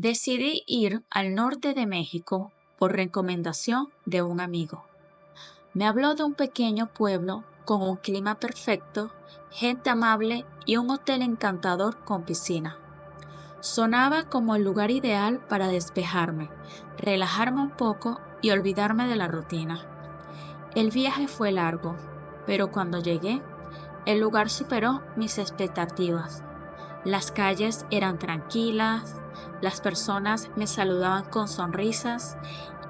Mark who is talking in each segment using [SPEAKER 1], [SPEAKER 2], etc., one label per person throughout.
[SPEAKER 1] Decidí ir al norte de México por recomendación de un amigo. Me habló de un pequeño pueblo con un clima perfecto, gente amable y un hotel encantador con piscina. Sonaba como el lugar ideal para despejarme, relajarme un poco y olvidarme de la rutina. El viaje fue largo, pero cuando llegué, el lugar superó mis expectativas. Las calles eran tranquilas, las personas me saludaban con sonrisas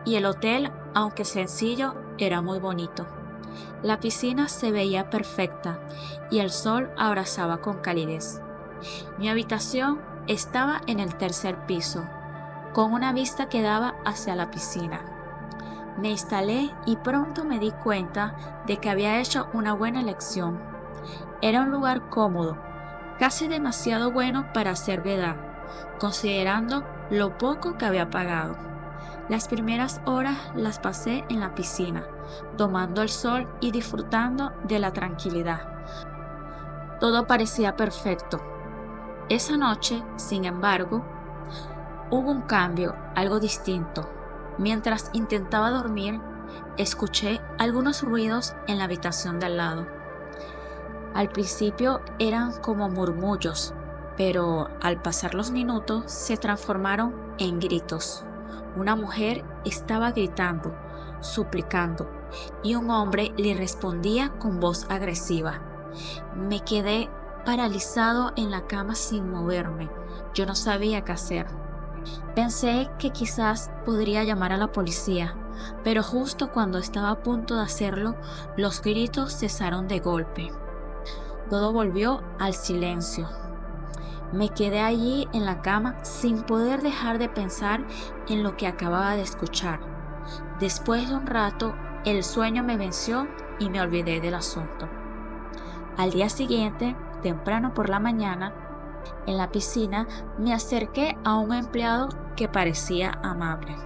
[SPEAKER 1] y el hotel, aunque sencillo, era muy bonito. La piscina se veía perfecta y el sol abrazaba con calidez. Mi habitación estaba en el tercer piso, con una vista que daba hacia la piscina. Me instalé y pronto me di cuenta de que había hecho una buena elección. Era un lugar cómodo, casi demasiado bueno para ser verdad, considerando lo poco que había pagado. Las primeras horas las pasé en la piscina, tomando el sol y disfrutando de la tranquilidad. Todo parecía perfecto. Esa noche, sin embargo, hubo un cambio, algo distinto. Mientras intentaba dormir, escuché algunos ruidos en la habitación de al lado. Al principio eran como murmullos, pero al pasar los minutos se transformaron en gritos. Una mujer estaba gritando, suplicando, y un hombre le respondía con voz agresiva. Me quedé paralizado en la cama sin moverme. Yo no sabía qué hacer. Pensé que quizás podría llamar a la policía, pero justo cuando estaba a punto de hacerlo, los gritos cesaron de golpe. Todo volvió al silencio. Me quedé allí en la cama sin poder dejar de pensar en lo que acababa de escuchar. Después de un rato, el sueño me venció y me olvidé del asunto. Al día siguiente, temprano por la mañana, en la piscina, me acerqué a un empleado que parecía amable.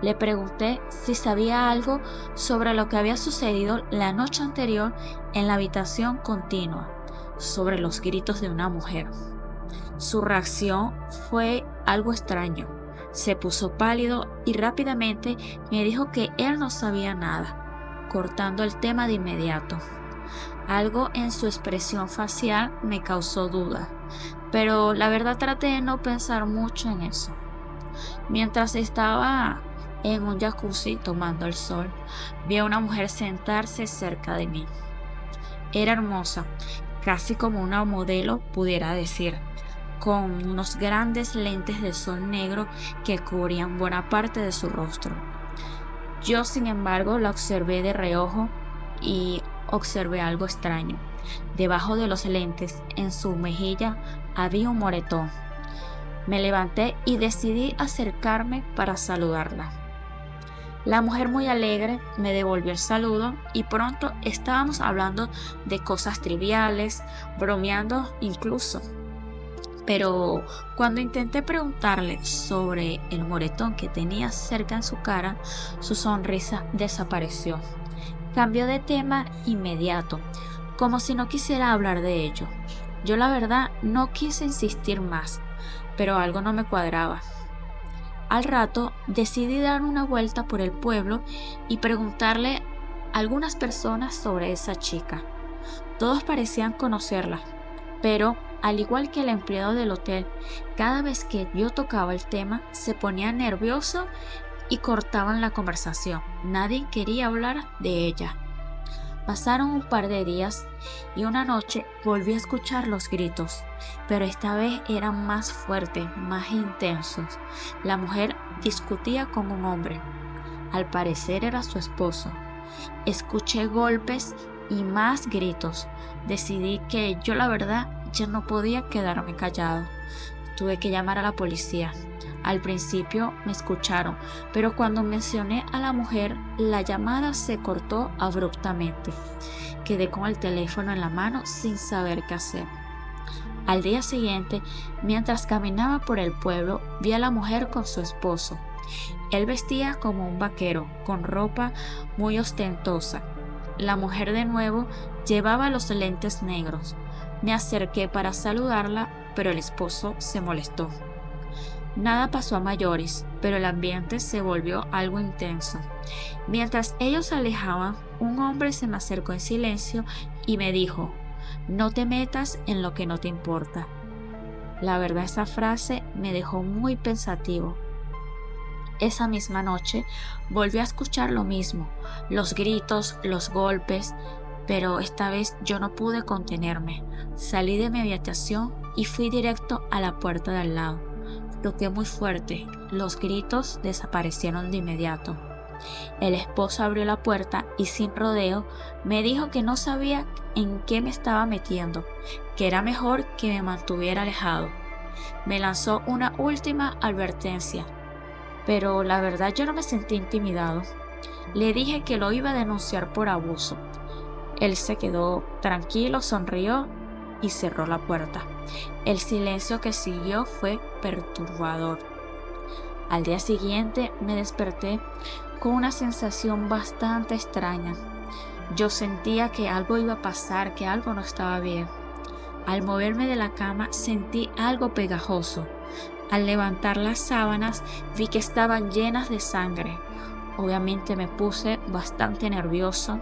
[SPEAKER 1] Le pregunté si sabía algo sobre lo que había sucedido la noche anterior en la habitación contigua, sobre los gritos de una mujer. Su reacción fue algo extraño. Se puso pálido y rápidamente me dijo que él no sabía nada, cortando el tema de inmediato. Algo en su expresión facial me causó duda, pero la verdad traté de no pensar mucho en eso. Mientras estaba en un jacuzzi tomando el sol, vi a una mujer sentarse cerca de mí. Era hermosa, casi como una modelo pudiera decir, con unos grandes lentes de sol negro que cubrían buena parte de su rostro. Yo, sin embargo, la observé de reojo y observé algo extraño. Debajo de los lentes, en su mejilla, había un moretón. Me levanté y decidí acercarme para saludarla. La mujer, muy alegre, me devolvió el saludo y pronto estábamos hablando de cosas triviales, bromeando incluso. Pero cuando intenté preguntarle sobre el moretón que tenía cerca en su cara, su sonrisa desapareció. Cambió de tema inmediato, como si no quisiera hablar de ello. Yo la verdad no quise insistir más, pero algo no me cuadraba. Al rato decidí dar una vuelta por el pueblo y preguntarle a algunas personas sobre esa chica. Todos parecían conocerla, pero al igual que el empleado del hotel, cada vez que yo tocaba el tema se ponía nervioso y cortaban la conversación. Nadie quería hablar de ella. Pasaron un par de días y una noche volví a escuchar los gritos, pero esta vez eran más fuertes, más intensos. La mujer discutía con un hombre. Al parecer era su esposo. Escuché golpes y más gritos. Decidí que yo la verdad ya no podía quedarme callado. Tuve que llamar a la policía. Al principio me escucharon, pero cuando mencioné a la mujer, la llamada se cortó abruptamente. Quedé con el teléfono en la mano sin saber qué hacer. Al día siguiente, mientras caminaba por el pueblo, vi a la mujer con su esposo. Él vestía como un vaquero, con ropa muy ostentosa. La mujer de nuevo llevaba los lentes negros. Me acerqué para saludarla, pero el esposo se molestó. Nada pasó a mayores, pero el ambiente se volvió algo intenso. Mientras ellos se alejaban, un hombre se me acercó en silencio y me dijo: "No te metas en lo que no te importa". La verdad, esa frase me dejó muy pensativo. Esa misma noche volví a escuchar lo mismo, los gritos, los golpes, pero esta vez yo no pude contenerme. Salí de mi habitación y fui directo a la puerta de al lado. Toqué muy fuerte, los gritos desaparecieron de inmediato. El esposo abrió la puerta y sin rodeo me dijo que no sabía en qué me estaba metiendo, que era mejor que me mantuviera alejado. Me lanzó una última advertencia, pero la verdad yo no me sentí intimidado. Le dije que lo iba a denunciar por abuso. Él se quedó tranquilo, sonrió y cerró la puerta. El silencio que siguió fue perturbador. Al día siguiente me desperté con una sensación bastante extraña. Yo sentía que algo iba a pasar, que algo no estaba bien. Al moverme de la cama sentí algo pegajoso. Al levantar las sábanas vi que estaban llenas de sangre. Obviamente me puse bastante nervioso.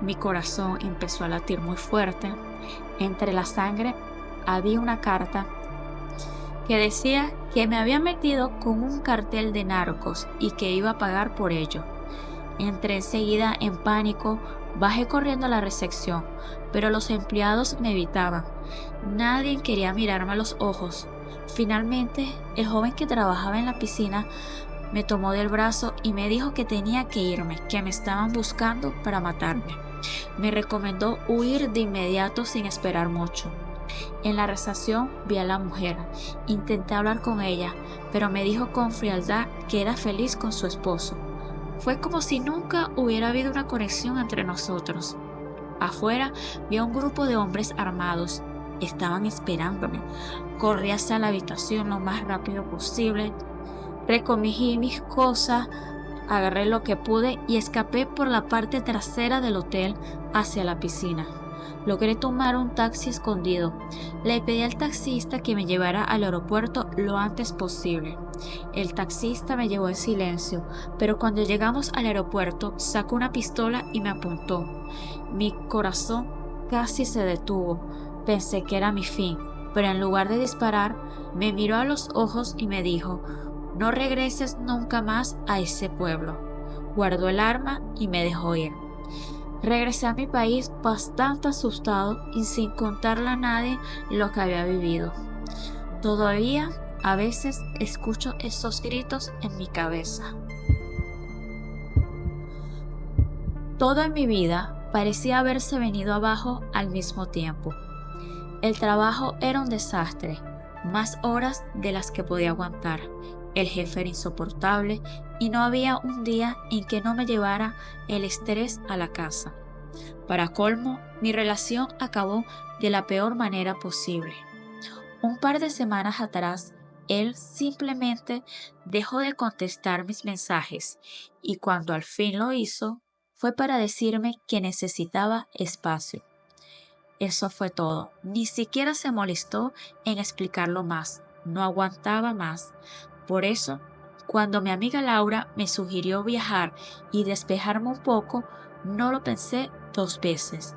[SPEAKER 1] Mi corazón empezó a latir muy fuerte. Entre la sangre había una carta que decía que me había metido con un cartel de narcos y que iba a pagar por ello. Entré enseguida en pánico, bajé corriendo a la recepción, pero los empleados me evitaban. Nadie quería mirarme a los ojos. Finalmente, el joven que trabajaba en la piscina me tomó del brazo y me dijo que tenía que irme, que me estaban buscando para matarme. Me recomendó huir de inmediato sin esperar mucho. En la recepción vi a la mujer. Intenté hablar con ella, pero me dijo con frialdad que era feliz con su esposo. Fue como si nunca hubiera habido una conexión entre nosotros. Afuera vi a un grupo de hombres armados. Estaban esperándome. Corrí hacia la habitación lo más rápido posible. Recogí mis cosas, agarré lo que pude y escapé por la parte trasera del hotel hacia la piscina. Logré tomar un taxi escondido. Le pedí al taxista que me llevara al aeropuerto lo antes posible. El taxista me llevó en silencio, pero cuando llegamos al aeropuerto sacó una pistola y me apuntó. Mi corazón casi se detuvo. Pensé que era mi fin, pero en lugar de disparar, me miró a los ojos y me dijo: "No regreses nunca más a ese pueblo". Guardó el arma y me dejó ir. Regresé a mi país bastante asustado y sin contarle a nadie lo que había vivido. Todavía a veces escucho esos gritos en mi cabeza. Todo en mi vida parecía haberse venido abajo al mismo tiempo. El trabajo era un desastre, más horas de las que podía aguantar. El jefe era insoportable y no había un día en que no me llevara el estrés a la casa. Para colmo, mi relación acabó de la peor manera posible. Un par de semanas atrás, él simplemente dejó de contestar mis mensajes y cuando al fin lo hizo, fue para decirme que necesitaba espacio. Eso fue todo. Ni siquiera se molestó en explicarlo más. No aguantaba más. Por eso, cuando mi amiga Laura me sugirió viajar y despejarme un poco, no lo pensé 2 veces.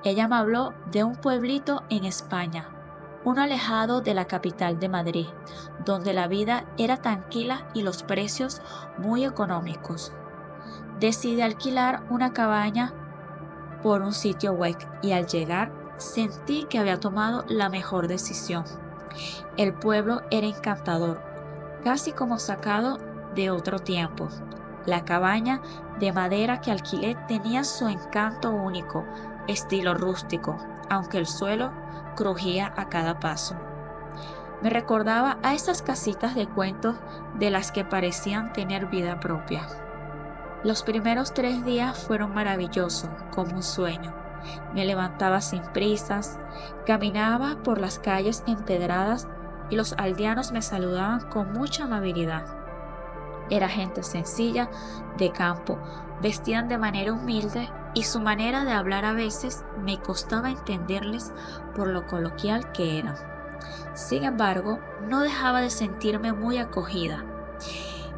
[SPEAKER 1] Ella me habló de un pueblito en España, uno alejado de la capital de Madrid, donde la vida era tranquila y los precios muy económicos. Decidí alquilar una cabaña por un sitio web y al llegar sentí que había tomado la mejor decisión. El pueblo era encantador, casi como sacado de otro tiempo. La cabaña de madera que alquilé tenía su encanto único, estilo rústico, aunque el suelo crujía a cada paso. Me recordaba a esas casitas de cuentos de las que parecían tener vida propia. Los primeros 3 días fueron maravillosos, como un sueño. Me levantaba sin prisas, caminaba por las calles empedradas y los aldeanos me saludaban con mucha amabilidad. Era gente sencilla, de campo, vestían de manera humilde y su manera de hablar a veces me costaba entenderles por lo coloquial que eran. Sin embargo, no dejaba de sentirme muy acogida.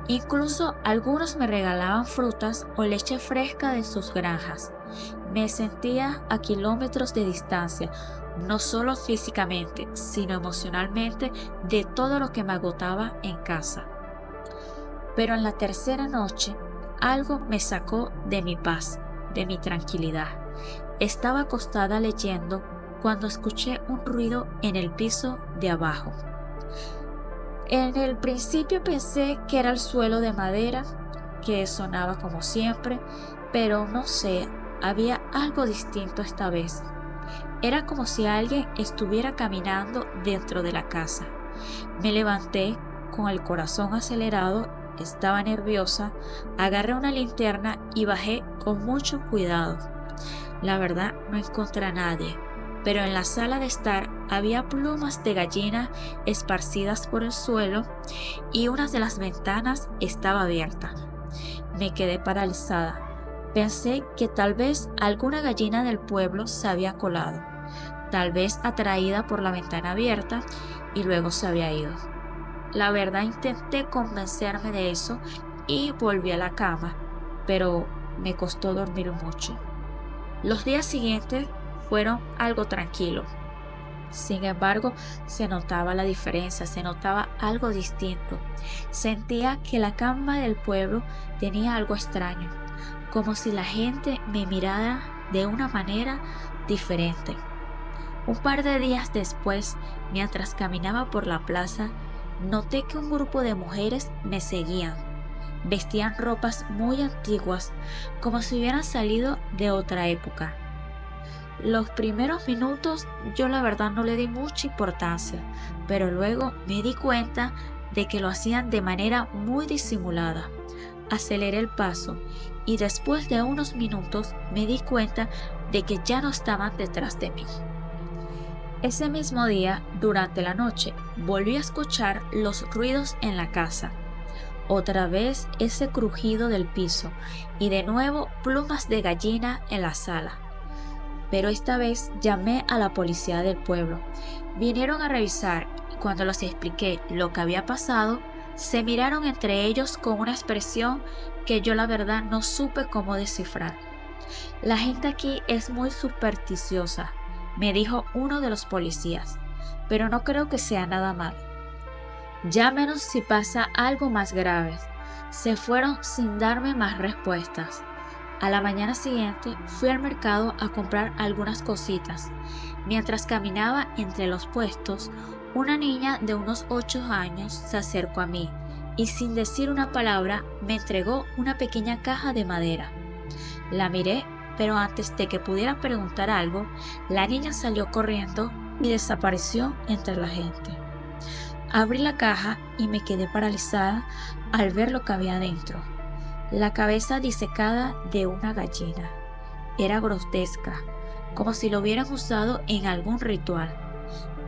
[SPEAKER 1] Incluso algunos me regalaban frutas o leche fresca de sus granjas. Me sentía a kilómetros de distancia, no solo físicamente, sino emocionalmente, de todo lo que me agotaba en casa. Pero en la tercera noche, algo me sacó de mi paz, de mi tranquilidad. Estaba acostada leyendo cuando escuché un ruido en el piso de abajo. En el principio pensé que era el suelo de madera, que sonaba como siempre, pero no sé, había algo distinto esta vez. Era como si alguien estuviera caminando dentro de la casa. Me levanté con el corazón acelerado, estaba nerviosa, agarré una linterna y bajé con mucho cuidado. La verdad, no encontré a nadie, pero en la sala de estar había plumas de gallina esparcidas por el suelo y una de las ventanas estaba abierta. Me quedé paralizada. Pensé que tal vez alguna gallina del pueblo se había colado, tal vez atraída por la ventana abierta y luego se había ido. La verdad, intenté convencerme de eso y volví a la cama, pero me costó dormir mucho. Los días siguientes fueron algo tranquilos. Sin embargo, se notaba la diferencia, se notaba algo distinto. Sentía que la cama del pueblo tenía algo extraño, como si la gente me mirara de una manera diferente. Un par de días después, mientras caminaba por la plaza, noté que un grupo de mujeres me seguían. Vestían ropas muy antiguas, como si hubieran salido de otra época. Los primeros minutos yo la verdad no le di mucha importancia, pero luego me di cuenta de que lo hacían de manera muy disimulada. Aceleré el paso y después de unos minutos me di cuenta de que ya no estaban detrás de mí. Ese mismo día, durante la noche, volví a escuchar los ruidos en la casa. Otra vez ese crujido del piso y de nuevo plumas de gallina en la sala. Pero esta vez llamé a la policía del pueblo. Vinieron a revisar y cuando les expliqué lo que había pasado, se miraron entre ellos con una expresión que yo la verdad no supe cómo descifrar. La gente aquí es muy supersticiosa, me dijo uno de los policías, pero no creo que sea nada malo. Llámenos si pasa algo más grave. Se fueron sin darme más respuestas. A la mañana siguiente fui al mercado a comprar algunas cositas. Mientras caminaba entre los puestos, una niña de unos 8 años se acercó a mí y sin decir una palabra me entregó una pequeña caja de madera. La miré, pero antes de que pudiera preguntar algo, la niña salió corriendo y desapareció entre la gente. Abrí la caja y me quedé paralizada al ver lo que había dentro. La cabeza disecada de una gallina. Era grotesca, como si lo hubieran usado en algún ritual.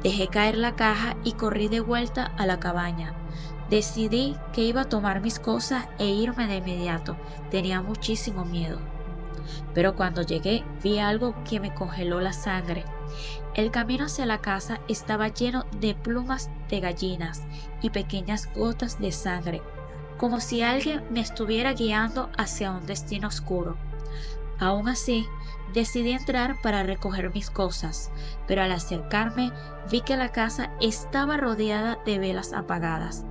[SPEAKER 1] Dejé caer la caja y corrí de vuelta a la cabaña. Decidí que iba a tomar mis cosas e irme de inmediato. Tenía muchísimo miedo. Pero cuando llegué vi algo que me congeló la sangre. El camino hacia la casa estaba lleno de plumas de gallinas y pequeñas gotas de sangre, como si alguien me estuviera guiando hacia un destino oscuro. Aún así, decidí entrar para recoger mis cosas, pero al acercarme vi que la casa estaba rodeada de velas apagadas,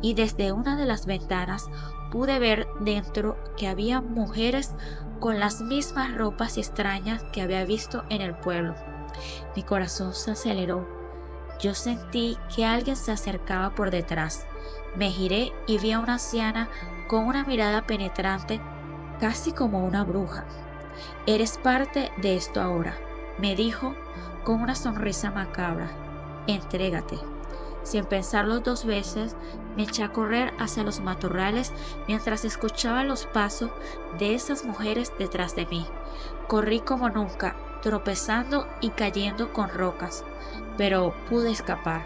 [SPEAKER 1] y desde una de las ventanas pude ver dentro que había mujeres con las mismas ropas extrañas que había visto en el pueblo. Mi corazón se aceleró. Yo sentí que alguien se acercaba por detrás. Me giré y vi a una anciana con una mirada penetrante, casi como una bruja. «Eres parte de esto ahora», me dijo con una sonrisa macabra. «Entrégate». Sin pensarlo 2 veces, me eché a correr hacia los matorrales mientras escuchaba los pasos de esas mujeres detrás de mí. Corrí como nunca, tropezando y cayendo con rocas, pero pude escapar.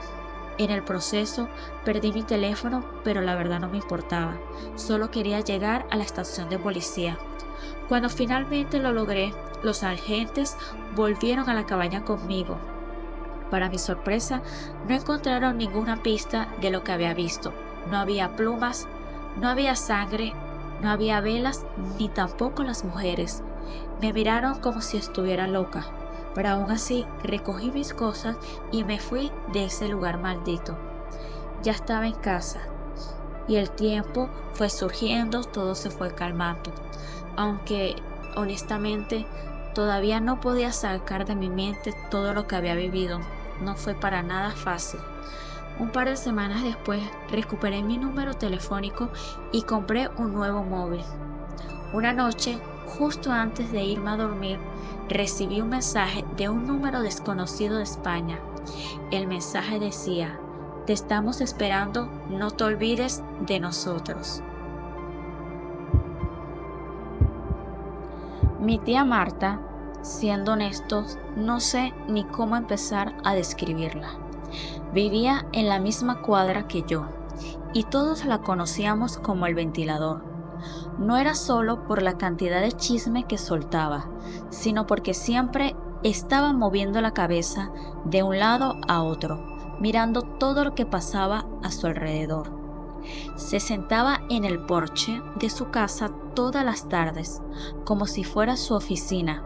[SPEAKER 1] En el proceso perdí mi teléfono, pero la verdad no me importaba. Solo quería llegar a la estación de policía. Cuando finalmente lo logré, los agentes volvieron a la cabaña conmigo. Para mi sorpresa, no encontraron ninguna pista de lo que había visto. No había plumas, no había sangre, no había velas, ni tampoco las mujeres. Me miraron como si estuviera loca, pero aún así recogí mis cosas y me fui de ese lugar maldito. Ya estaba en casa y el tiempo fue surgiendo, todo se fue calmando, aunque honestamente todavía no podía sacar de mi mente todo lo que había vivido. No fue para nada fácil. Un par de semanas después recuperé mi número telefónico y compré un nuevo móvil. Una noche, justo antes de irme a dormir, recibí un mensaje de un número desconocido de España. El mensaje decía: "Te estamos esperando, no te olvides de nosotros". Mi tía Marta, siendo honestos, no sé ni cómo empezar a describirla. Vivía en la misma cuadra que yo y todos la conocíamos como el ventilador. No era solo por la cantidad de chisme que soltaba, sino porque siempre estaba moviendo la cabeza de un lado a otro, mirando todo lo que pasaba a su alrededor. Se sentaba en el porche de su casa todas las tardes, como si fuera su oficina,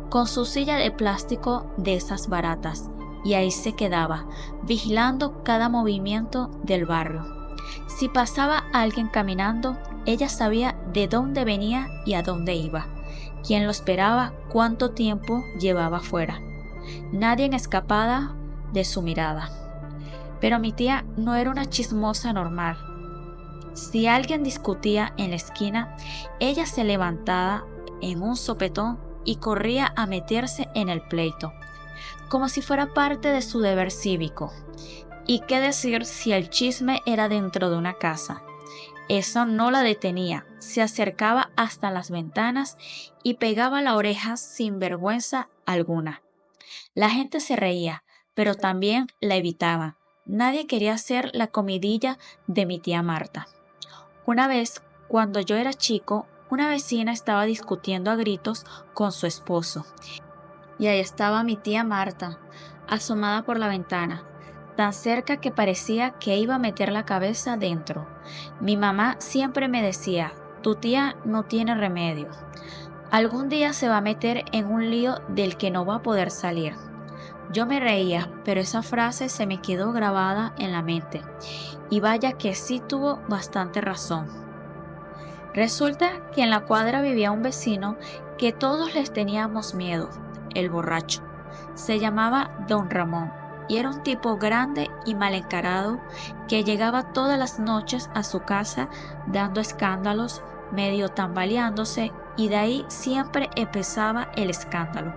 [SPEAKER 1] con su silla de plástico de esas baratas, y ahí se quedaba, vigilando cada movimiento del barrio. Si pasaba alguien caminando, ella sabía de dónde venía y a dónde iba, quién lo esperaba, cuánto tiempo llevaba fuera. Nadie escapaba de su mirada. Pero mi tía no era una chismosa normal. Si alguien discutía en la esquina, ella se levantaba en un sopetón y corría a meterse en el pleito, como si fuera parte de su deber cívico. ¿Y qué decir si el chisme era dentro de una casa? Eso no la detenía, se acercaba hasta las ventanas y pegaba la oreja sin vergüenza alguna. La gente se reía, pero también la evitaba. Nadie quería ser la comidilla de mi tía Marta. Una vez, cuando yo era chico, una vecina estaba discutiendo a gritos con su esposo. Y ahí estaba mi tía Marta, asomada por la ventana, tan cerca que parecía que iba a meter la cabeza dentro. Mi mamá siempre me decía: "Tu tía no tiene remedio. Algún día se va a meter en un lío del que no va a poder salir". Yo me reía, pero esa frase se me quedó grabada en la mente. Y vaya que sí tuvo bastante razón. Resulta que en la cuadra vivía un vecino que todos les teníamos miedo, el borracho. Se llamaba Don Ramón y era un tipo grande y mal encarado que llegaba todas las noches a su casa dando escándalos, medio tambaleándose, y de ahí siempre empezaba el escándalo.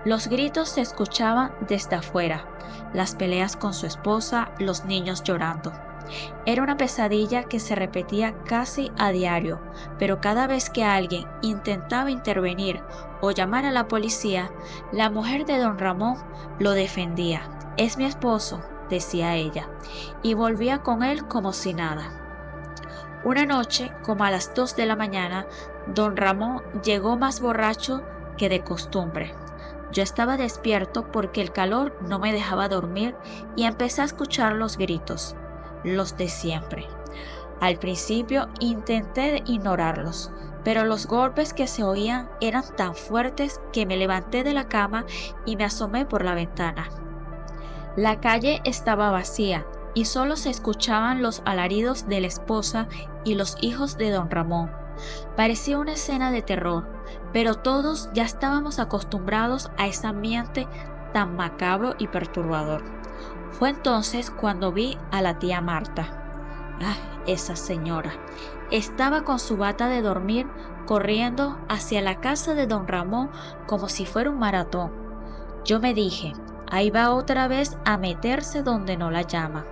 [SPEAKER 1] Los gritos se escuchaban desde afuera, las peleas con su esposa, los niños llorando. Era una pesadilla que se repetía casi a diario, pero cada vez que alguien intentaba intervenir o llamar a la policía, la mujer de don Ramón lo defendía. "Es mi esposo", decía ella, y volvía con él como si nada. Una noche, como a las 2 de la mañana, don Ramón llegó más borracho que de costumbre. Yo estaba despierto porque el calor no me dejaba dormir y empecé a escuchar los gritos, los de siempre. Al principio intenté ignorarlos, pero los golpes que se oían eran tan fuertes que me levanté de la cama y me asomé por la ventana. La calle estaba vacía y solo se escuchaban los alaridos de la esposa y los hijos de don Ramón. Parecía una escena de terror, pero todos ya estábamos acostumbrados a ese ambiente tan macabro y perturbador. Fue entonces cuando vi a la tía Marta. Esa señora estaba con su bata de dormir corriendo hacia la casa de don Ramón como si fuera un maratón. Yo me dije: ahí va otra vez a meterse donde no la llama.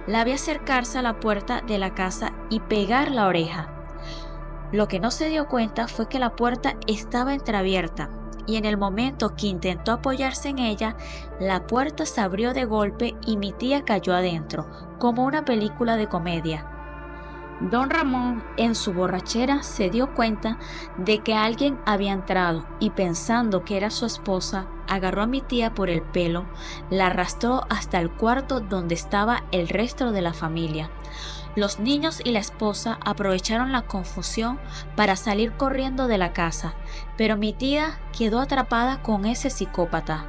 [SPEAKER 1] La vi acercarse a la puerta de la casa y pegar la oreja. Lo que no se dio cuenta fue que la puerta estaba entreabierta y en el momento que intentó apoyarse en ella, la puerta se abrió de golpe y mi tía cayó adentro, como una película de comedia. Don Ramón, en su borrachera, se dio cuenta de que alguien había entrado y pensando que era su esposa, agarró a mi tía por el pelo, la arrastró hasta el cuarto donde estaba el resto de la familia. Los niños y la esposa aprovecharon la confusión para salir corriendo de la casa, pero mi tía quedó atrapada con ese psicópata.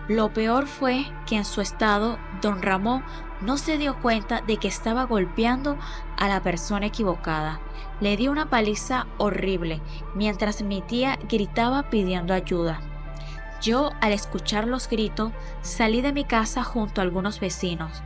[SPEAKER 1] Lo peor fue que en su estado, don Ramón no se dio cuenta de que estaba golpeando a la persona equivocada. Le dio una paliza horrible, mientras mi tía gritaba pidiendo ayuda. Yo, al escuchar los gritos, salí de mi casa junto a algunos vecinos.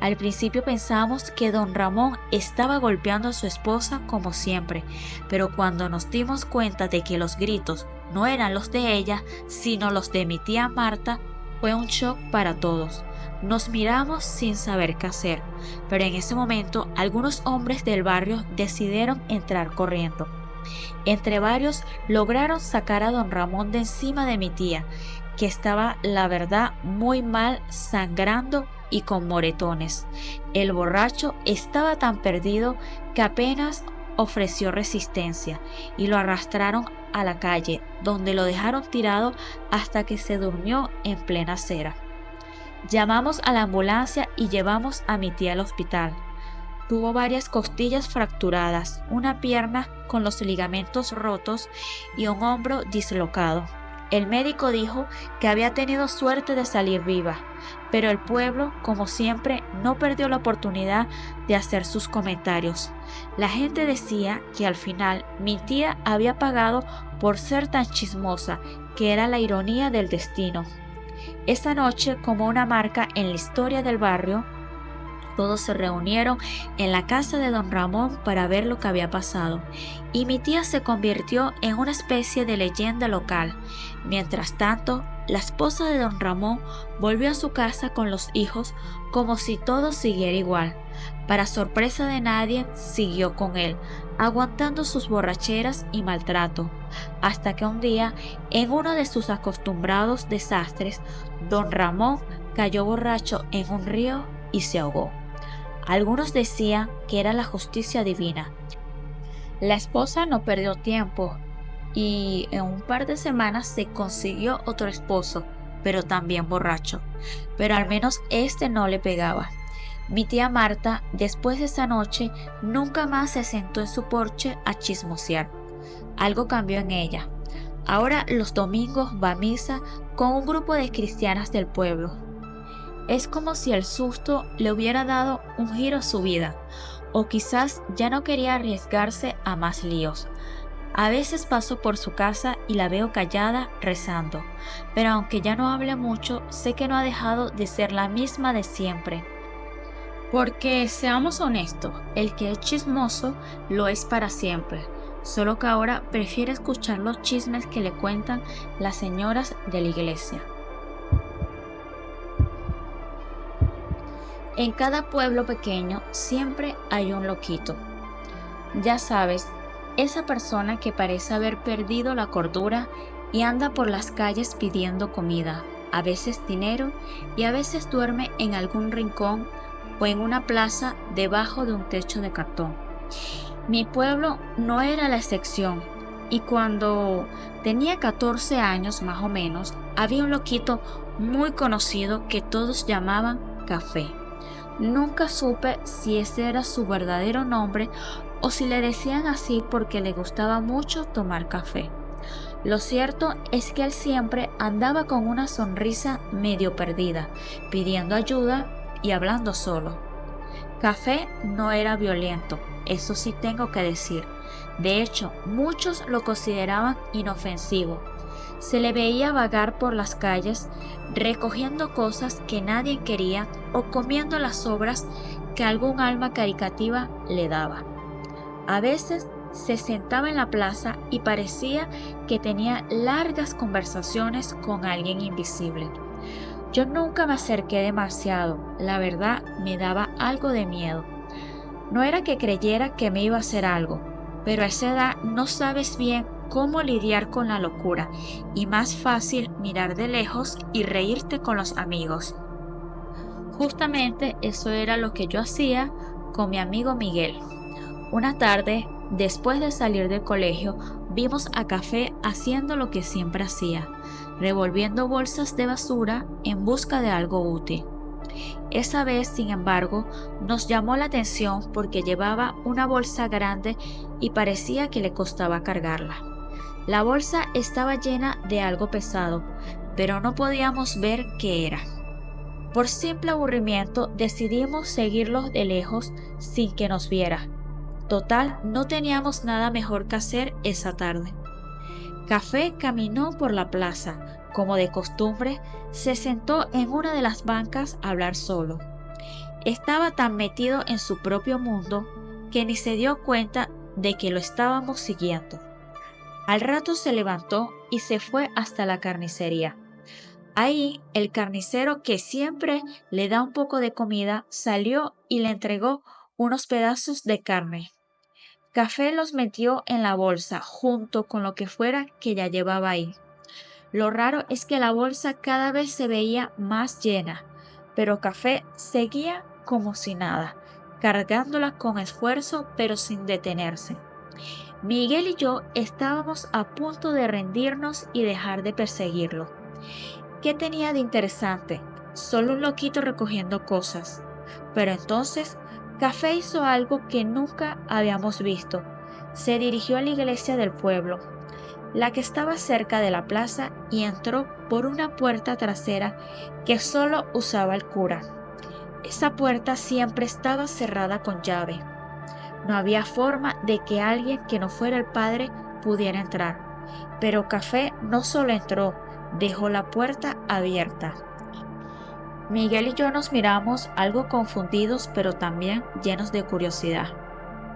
[SPEAKER 1] Al principio pensábamos que don Ramón estaba golpeando a su esposa como siempre, pero cuando nos dimos cuenta de que los gritos no eran los de ella, sino los de mi tía Marta, fue un shock para todos. Nos miramos sin saber qué hacer, pero en ese momento algunos hombres del barrio decidieron entrar corriendo. Entre varios lograron sacar a don Ramón de encima de mi tía, que estaba, la verdad, muy mal, sangrando y con moretones. El borracho estaba tan perdido que apenas ofreció resistencia y lo arrastraron a la calle, donde lo dejaron tirado hasta que se durmió en plena acera. Llamamos a la ambulancia y llevamos a mi tía al hospital. Tuvo varias costillas fracturadas, una pierna con los ligamentos rotos y un hombro dislocado. El médico dijo que había tenido suerte de salir viva, pero el pueblo, como siempre, no perdió la oportunidad de hacer sus comentarios. La gente decía que al final mi tía había pagado por ser tan chismosa, que era la ironía del destino. Esa noche, como una marca en la historia del barrio, todos se reunieron en la casa de don Ramón para ver lo que había pasado, y mi tía se convirtió en una especie de leyenda local. Mientras tanto, la esposa de don Ramón volvió a su casa con los hijos como si todo siguiera igual. Para sorpresa de nadie, siguió con él, aguantando sus borracheras y maltrato, hasta que un día, en uno de sus acostumbrados desastres, don Ramón cayó borracho en un río y se ahogó. Algunos decían que era la justicia divina. La esposa no perdió tiempo y en un par de semanas se consiguió otro esposo, pero también borracho. Pero al menos este no le pegaba. Mi tía Marta, después de esa noche, nunca más se sentó en su porche a chismosear. Algo cambió en ella. Ahora los domingos va a misa con un grupo de cristianas del pueblo. Es como si el susto le hubiera dado un giro a su vida, o quizás ya no quería arriesgarse a más líos. A veces paso por su casa y la veo callada rezando, pero aunque ya no hable mucho, sé que no ha dejado de ser la misma de siempre. Porque, seamos honestos, el que es chismoso lo es para siempre, solo que ahora prefiere escuchar los chismes que le cuentan las señoras de la iglesia. En cada pueblo pequeño siempre hay un loquito. Ya sabes, esa persona que parece haber perdido la cordura y anda por las calles pidiendo comida, a veces dinero y a veces duerme en algún rincón o en una plaza debajo de un techo de cartón. Mi pueblo no era la excepción y cuando tenía 14 años más o menos, había un loquito muy conocido que todos llamaban Café. Nunca supe si ese era su verdadero nombre o si le decían así porque le gustaba mucho tomar café. Lo cierto es que él siempre andaba con una sonrisa medio perdida, pidiendo ayuda y hablando solo. Café no era violento, eso sí tengo que decir. De hecho, muchos lo consideraban inofensivo. Se le veía vagar por las calles, recogiendo cosas que nadie quería o comiendo las sobras que algún alma caritativa le daba. A veces se sentaba en la plaza y parecía que tenía largas conversaciones con alguien invisible. Yo nunca me acerqué demasiado, la verdad me daba algo de miedo. No era que creyera que me iba a hacer algo, pero a esa edad no sabes bien cómo lidiar con la locura y más fácil mirar de lejos y reírte con los amigos. Justamente eso era lo que yo hacía con mi amigo Miguel. Una tarde, después de salir del colegio, vimos a Café haciendo lo que siempre hacía, revolviendo bolsas de basura en busca de algo útil. Esa vez, sin embargo, nos llamó la atención porque llevaba una bolsa grande y parecía que le costaba cargarla. La bolsa estaba llena de algo pesado, pero no podíamos ver qué era. Por simple aburrimiento decidimos seguirlo de lejos sin que nos viera. Total, no teníamos nada mejor que hacer esa tarde. Café caminó por la plaza. Como de costumbre, se sentó en una de las bancas a hablar solo. Estaba tan metido en su propio mundo que ni se dio cuenta de que lo estábamos siguiendo. Al rato se levantó y se fue hasta la carnicería. Ahí, el carnicero, que siempre le da un poco de comida, salió y le entregó unos pedazos de carne. Café los metió en la bolsa junto con lo que fuera que ya llevaba ahí. Lo raro es que la bolsa cada vez se veía más llena, pero Café seguía como si nada, cargándola con esfuerzo pero sin detenerse. Miguel y yo estábamos a punto de rendirnos y dejar de perseguirlo. ¿Qué tenía de interesante? Solo un loquito recogiendo cosas. Pero entonces, Café hizo algo que nunca habíamos visto. Se dirigió a la iglesia del pueblo, la que estaba cerca de la plaza, y entró por una puerta trasera que solo usaba el cura. Esa puerta siempre estaba cerrada con llave. No había forma de que alguien que no fuera el padre pudiera entrar. Pero Café no solo entró, dejó la puerta abierta. Miguel y yo nos miramos algo confundidos, pero también llenos de curiosidad.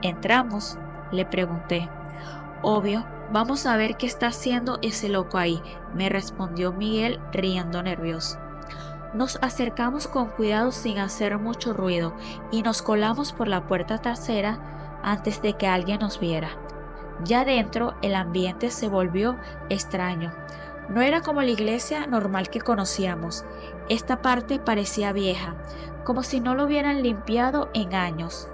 [SPEAKER 1] ¿Entramos?, le pregunté. Obvio, vamos a ver qué está haciendo ese loco ahí, me respondió Miguel riendo nervioso. Nos acercamos con cuidado sin hacer mucho ruido y nos colamos por la puerta trasera antes de que alguien nos viera. Ya dentro el ambiente se volvió extraño. No era como la iglesia normal que conocíamos. Esta parte parecía vieja, como si no lo hubieran limpiado en años.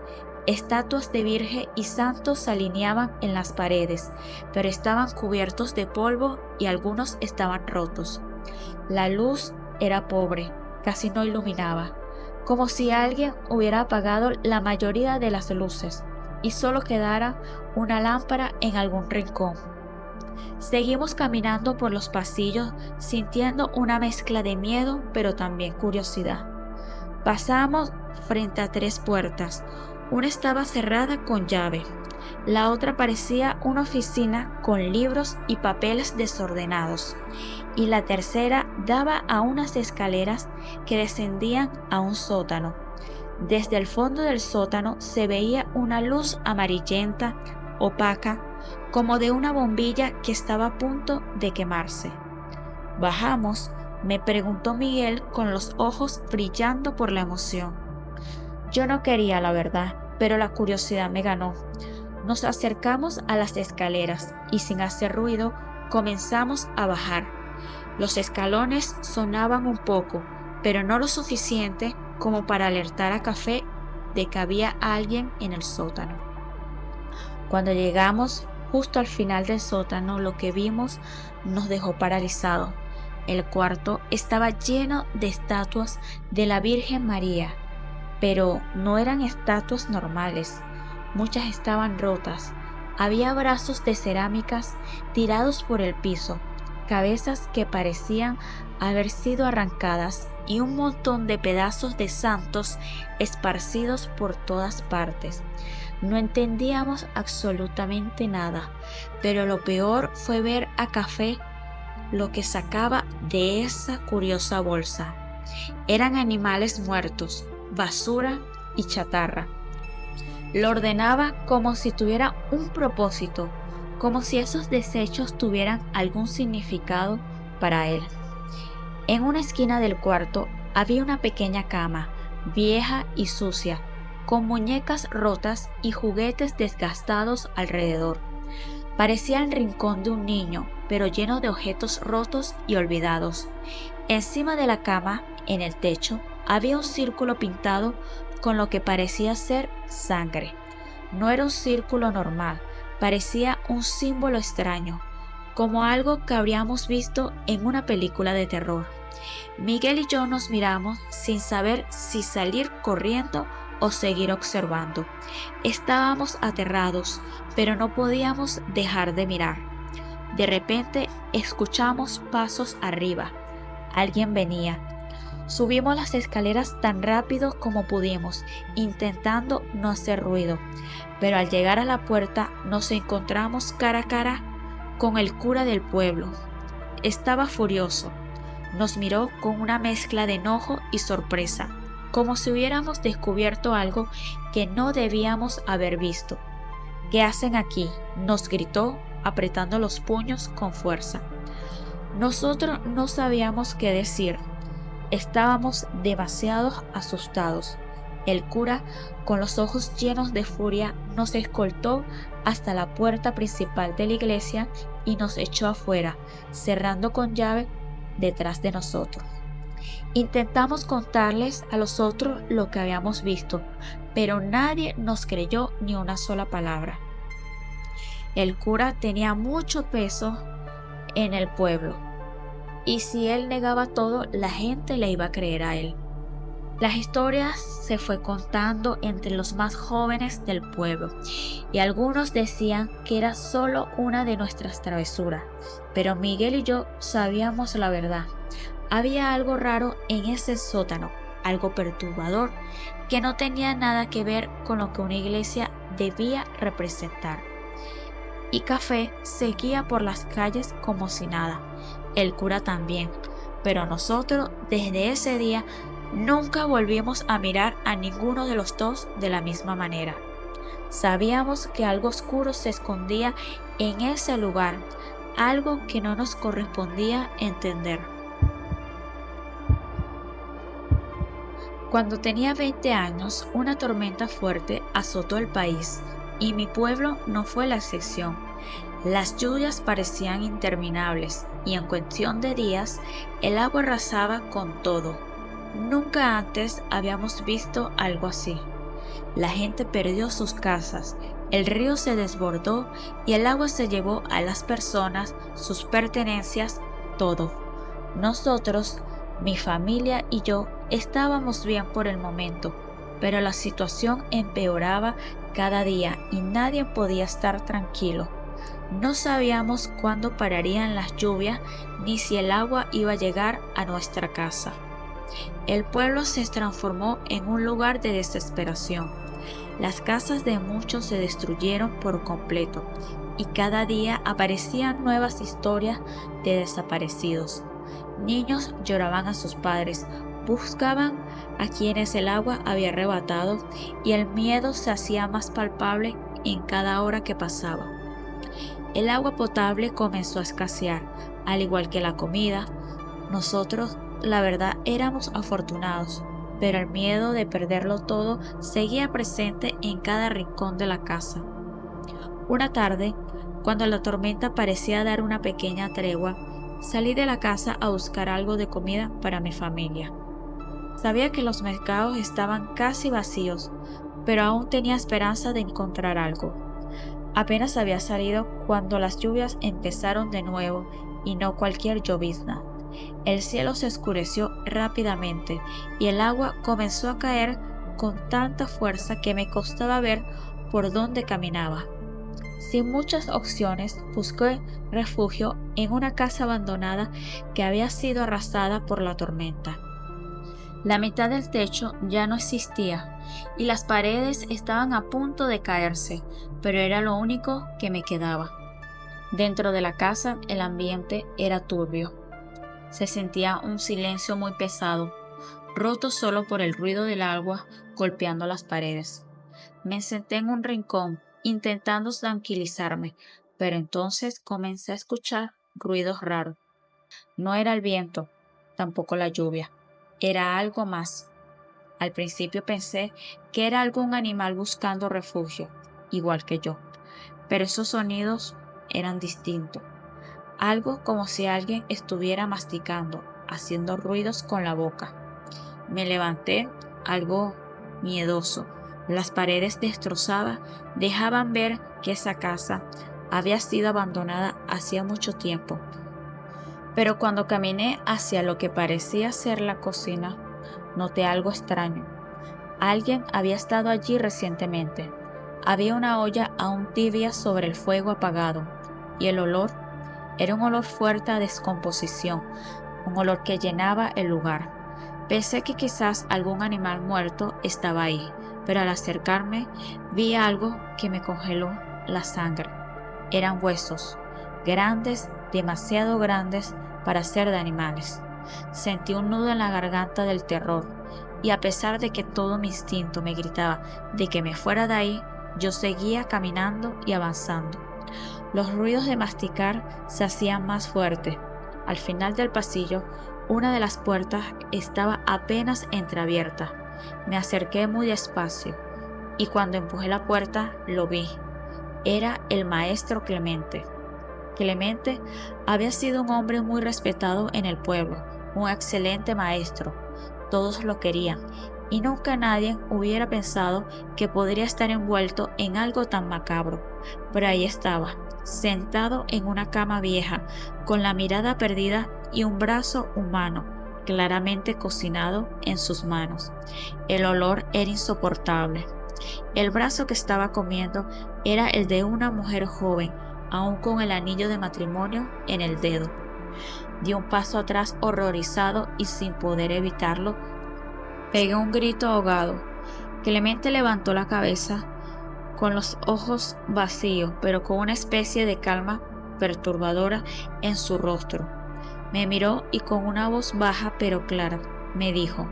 [SPEAKER 1] Estatuas de virgen y santos se alineaban en las paredes, pero estaban cubiertos de polvo y algunos estaban rotos. La luz era pobre, casi no iluminaba, como si alguien hubiera apagado la mayoría de las luces y solo quedara una lámpara en algún rincón. Seguimos caminando por los pasillos sintiendo una mezcla de miedo pero también curiosidad. Pasamos frente a 3 puertas. Una estaba cerrada con llave. La otra parecía una oficina con libros y papeles desordenados. Y la tercera daba a unas escaleras que descendían a un sótano. Desde el fondo del sótano se veía una luz amarillenta, opaca, como de una bombilla que estaba a punto de quemarse. ¿Bajamos?, me preguntó Miguel con los ojos brillando por la emoción. Yo no quería, la verdad, pero la curiosidad me ganó. Nos acercamos a las escaleras y sin hacer ruido comenzamos a bajar. Los escalones sonaban un poco, pero no lo suficiente como para alertar a Café de que había alguien en el sótano. Cuando llegamos justo al final del sótano, lo que vimos nos dejó paralizados. El cuarto estaba lleno de estatuas de la Virgen María, pero no eran estatuas normales. Muchas estaban rotas. Había brazos de cerámicas tirados por el piso, cabezas que parecían haber sido arrancadas y un montón de pedazos de santos esparcidos por todas partes. No entendíamos absolutamente nada, pero lo peor fue ver a Café lo que sacaba de esa curiosa bolsa. Eran animales muertos, basura y chatarra. Lo ordenaba como si tuviera un propósito, como si esos desechos tuvieran algún significado para él. En una esquina del cuarto había una pequeña cama, vieja y sucia, con muñecas rotas y juguetes desgastados alrededor. Parecía el rincón de un niño, pero lleno de objetos rotos y olvidados. Encima de la cama, en el techo, había un círculo pintado con lo que parecía ser sangre. No era un círculo normal, parecía un símbolo extraño, como algo que habríamos visto en una película de terror. Miguel y yo nos miramos sin saber si salir corriendo o seguir observando. Estábamos aterrados, pero no podíamos dejar de mirar. De repente escuchamos pasos arriba. Alguien venía. Subimos las escaleras tan rápido como pudimos, intentando no hacer ruido, pero al llegar a la puerta nos encontramos cara a cara con el cura del pueblo. Estaba furioso. Nos miró con una mezcla de enojo y sorpresa, como si hubiéramos descubierto algo que no debíamos haber visto. ¿Qué hacen aquí?, nos gritó, apretando los puños con fuerza. Nosotros no sabíamos qué decir. Estábamos demasiado asustados. El cura, con los ojos llenos de furia, nos escoltó hasta la puerta principal de la iglesia y nos echó afuera, cerrando con llave detrás de nosotros. Intentamos contarles a los otros lo que habíamos visto, pero nadie nos creyó ni una sola palabra. El cura tenía mucho peso en el pueblo, y si él negaba todo, la gente le iba a creer a él. Las historias se fue contando entre los más jóvenes del pueblo, y algunos decían que era solo una de nuestras travesuras, pero Miguel y yo sabíamos la verdad. Había algo raro en ese sótano, algo perturbador, que no tenía nada que ver con lo que una iglesia debía representar. Y Café seguía por las calles como si nada, el cura también, pero nosotros desde ese día nunca volvimos a mirar a ninguno de los dos de la misma manera. Sabíamos que algo oscuro se escondía en ese lugar, algo que no nos correspondía entender. Cuando tenía 20 años, una tormenta fuerte azotó el país y mi pueblo no fue la excepción. Las lluvias parecían interminables y en cuestión de días el agua arrasaba con todo. Nunca antes habíamos visto algo así. La gente perdió sus casas, el río se desbordó y el agua se llevó a las personas, sus pertenencias, todo. Nosotros, mi familia y yo estábamos bien por el momento, pero la situación empeoraba cada día y nadie podía estar tranquilo. No sabíamos cuándo pararían las lluvias ni si el agua iba a llegar a nuestra casa. El pueblo se transformó en un lugar de desesperación. Las casas de muchos se destruyeron por completo y cada día aparecían nuevas historias de desaparecidos. Niños lloraban a sus padres, buscaban a quienes el agua había arrebatado y el miedo se hacía más palpable en cada hora que pasaba. El agua potable comenzó a escasear, al igual que la comida. Nosotros, la verdad, éramos afortunados, pero el miedo de perderlo todo seguía presente en cada rincón de la casa. Una tarde, cuando la tormenta parecía dar una pequeña tregua, salí de la casa a buscar algo de comida para mi familia. Sabía que los mercados estaban casi vacíos, pero aún tenía esperanza de encontrar algo. Apenas había salido cuando las lluvias empezaron de nuevo y no cualquier llovizna. El cielo se oscureció rápidamente y el agua comenzó a caer con tanta fuerza que me costaba ver por dónde caminaba. Sin muchas opciones, busqué refugio en una casa abandonada que había sido arrasada por la tormenta. La mitad del techo ya no existía y las paredes estaban a punto de caerse, pero era lo único que me quedaba. Dentro de la casa el ambiente era turbio. Se sentía un silencio muy pesado, roto solo por el ruido del agua golpeando las paredes. Me senté en un rincón, intentando tranquilizarme, pero entonces comencé a escuchar ruidos raros. No era el viento, tampoco la lluvia. Era algo más. Al principio pensé que era algún animal buscando refugio, igual que yo, pero esos sonidos eran distintos. Algo como si alguien estuviera masticando, haciendo ruidos con la boca. Me levanté, algo miedoso. Las paredes destrozadas dejaban ver que esa casa había sido abandonada hacía mucho tiempo. Pero cuando caminé hacia lo que parecía ser la cocina, noté algo extraño. Alguien había estado allí recientemente. Había una olla aún tibia sobre el fuego apagado, y el olor era un olor fuerte a descomposición, un olor que llenaba el lugar. Pensé que quizás algún animal muerto estaba ahí, pero al acercarme vi algo que me congeló la sangre. Eran huesos, grandes, demasiado grandes para ser de animales. Sentí un nudo en la garganta del terror, y a pesar de que todo mi instinto me gritaba de que me fuera de ahí, yo seguía caminando y avanzando. Los ruidos de masticar se hacían más fuertes. Al final del pasillo, una de las puertas estaba apenas entreabierta. Me acerqué muy despacio, y cuando empujé la puerta, lo vi. Era el maestro Clemente. Clemente había sido un hombre muy respetado en el pueblo, un excelente maestro. Todos lo querían, y nunca nadie hubiera pensado que podría estar envuelto en algo tan macabro. Pero ahí estaba, sentado en una cama vieja, con la mirada perdida y un brazo humano, claramente cocinado en sus manos. El olor era insoportable. El brazo que estaba comiendo era el de una mujer joven, aún con el anillo de matrimonio en el dedo. Di un paso atrás horrorizado y sin poder evitarlo, pegué un grito ahogado. Clemente levantó la cabeza con los ojos vacíos, pero con una especie de calma perturbadora en su rostro. Me miró y con una voz baja pero clara me dijo: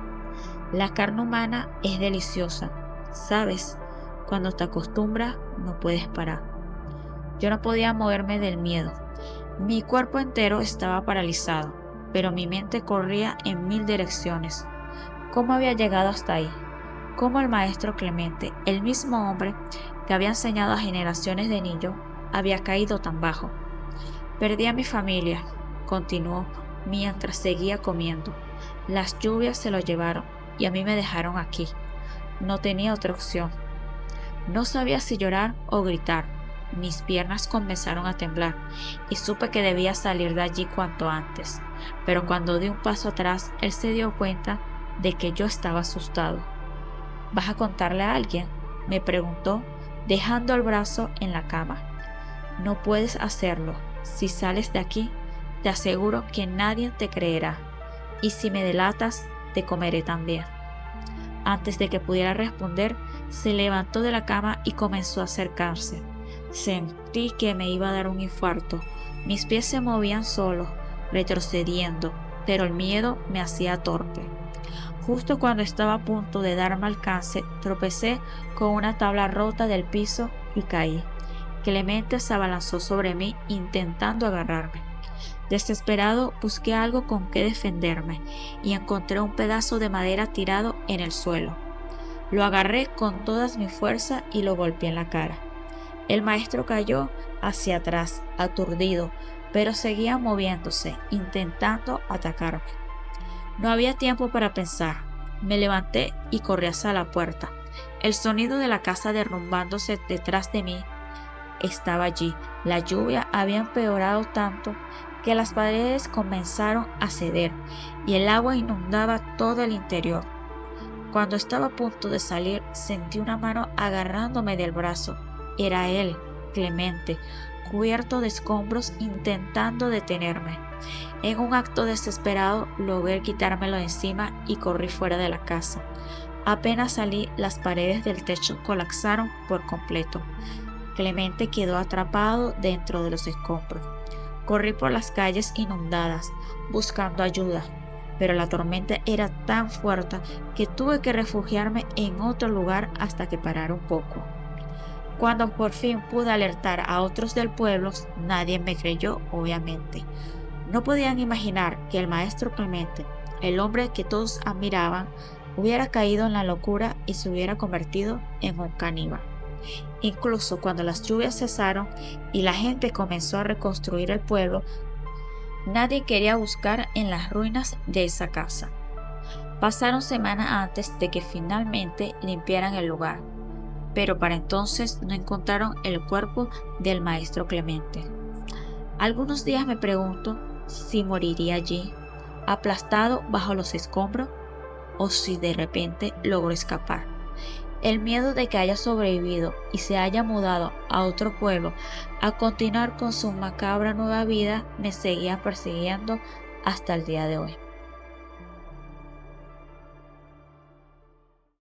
[SPEAKER 1] «La carne humana es deliciosa, ¿sabes? Cuando te acostumbras no puedes parar». Yo no podía moverme del miedo. Mi cuerpo entero estaba paralizado, pero mi mente corría en mil direcciones. ¿Cómo había llegado hasta ahí? ¿Cómo el maestro Clemente, el mismo hombre que había enseñado a generaciones de niños, había caído tan bajo? Perdí a mi familia, continuó mientras seguía comiendo. Las lluvias se lo llevaron y a mí me dejaron aquí. No tenía otra opción. No sabía si llorar o gritar. Mis piernas comenzaron a temblar y supe que debía salir de allí cuanto antes. Pero cuando di un paso atrás, él se dio cuenta de que yo estaba asustado. «¿Vas a contarle a alguien?», me preguntó, dejando el brazo en la cama. «No puedes hacerlo. Si sales de aquí, te aseguro que nadie te creerá. Y si me delatas, te comeré también». Antes de que pudiera responder, se levantó de la cama y comenzó a acercarse. Sentí que me iba a dar un infarto. Mis pies se movían solos, retrocediendo, pero el miedo me hacía torpe. Justo cuando estaba a punto de darme alcance, tropecé con una tabla rota del piso y caí. Clemente se abalanzó sobre mí intentando agarrarme. Desesperado, busqué algo con que defenderme y encontré un pedazo de madera tirado en el suelo. Lo agarré con todas mis fuerzas y lo golpeé en la cara. El maestro cayó hacia atrás, aturdido, pero seguía moviéndose, intentando atacarme. No había tiempo para pensar. Me levanté y corrí hacia la puerta. El sonido de la casa derrumbándose detrás de mí estaba allí. La lluvia había empeorado tanto que las paredes comenzaron a ceder y el agua inundaba todo el interior. Cuando estaba a punto de salir, sentí una mano agarrándome del brazo. Era él, Clemente, cubierto de escombros, intentando detenerme. En un acto desesperado, logré quitármelo de encima y corrí fuera de la casa. Apenas salí, las paredes del techo colapsaron por completo. Clemente quedó atrapado dentro de los escombros. Corrí por las calles inundadas, buscando ayuda, pero la tormenta era tan fuerte que tuve que refugiarme en otro lugar hasta que parara un poco. Cuando por fin pude alertar a otros del pueblo, nadie me creyó, obviamente. No podían imaginar que el maestro Clemente, el hombre que todos admiraban, hubiera caído en la locura y se hubiera convertido en un caníbal. Incluso cuando las lluvias cesaron y la gente comenzó a reconstruir el pueblo, nadie quería buscar en las ruinas de esa casa. Pasaron semanas antes de que finalmente limpiaran el lugar. pero para entonces no encontraron el cuerpo del maestro Clemente. Algunos días me pregunto si moriría allí, aplastado bajo los escombros, o si de repente logró escapar. El miedo de que haya sobrevivido y se haya mudado a otro pueblo a continuar con su macabra nueva vida me seguía persiguiendo hasta el día de hoy.